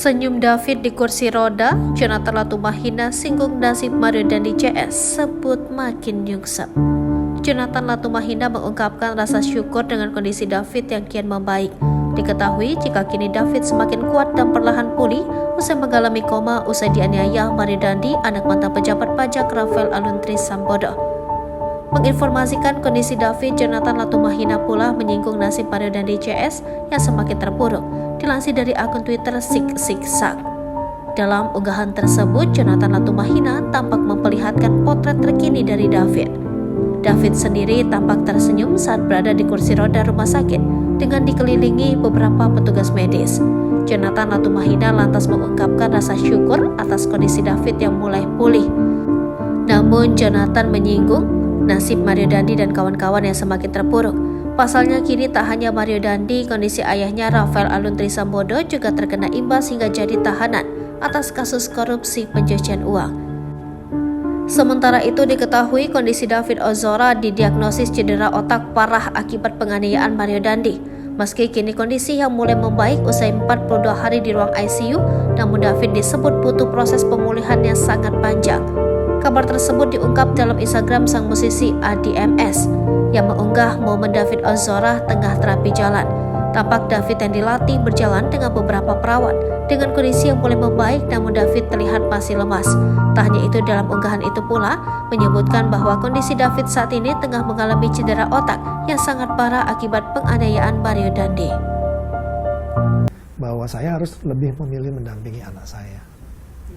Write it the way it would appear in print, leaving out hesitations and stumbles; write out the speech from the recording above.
Senyum David di kursi roda, Jonathan Latumahina singgung nasib Mario Dandi CS, sebut makin nyungsep. Jonathan Latumahina mengungkapkan rasa syukur dengan kondisi David yang kian membaik. Diketahui jika kini David semakin kuat dan perlahan pulih usai mengalami koma usai dianiaya Mario Dandi, anak mantan pejabat pajak Rafael Aluntri Sambodo. Menginformasikan kondisi David, Jonathan Latumahina pula menyinggung nasib Mario Dandi CS yang semakin terpuruk. Dilansir dari akun Twitter Siksak. Dalam unggahan tersebut, Jonathan Latumahina tampak memperlihatkan potret terkini dari David. David sendiri tampak tersenyum saat berada di kursi roda rumah sakit dengan dikelilingi beberapa petugas medis. Jonathan Latumahina lantas mengungkapkan rasa syukur atas kondisi David yang mulai pulih. Namun Jonathan menyinggung nasib Mario Dandi dan kawan-kawan yang semakin terpuruk. Pasalnya kini tak hanya Mario Dandi, kondisi ayahnya Rafael Aluntri Sambodo juga terkena imbas hingga jadi tahanan atas kasus korupsi pencucian uang. Sementara itu diketahui kondisi David Ozora didiagnosis cedera otak parah akibat penganiayaan Mario Dandi. Meski kini kondisi yang mulai membaik usai 42 hari di ruang ICU, namun David disebut butuh proses pemulihan yang sangat panjang. Kabar tersebut diungkap dalam Instagram sang musisi ADMS yang mengunggah momen David Ozora tengah terapi jalan. Tampak David yang dilatih berjalan dengan beberapa perawat dengan kondisi yang mulai membaik, namun David terlihat masih lemas. Tak hanya itu, dalam unggahan itu pula menyebutkan bahwa kondisi David saat ini tengah mengalami cedera otak yang sangat parah akibat penganiayaan Mario Dandi. Bahwa saya harus lebih memilih mendampingi anak saya.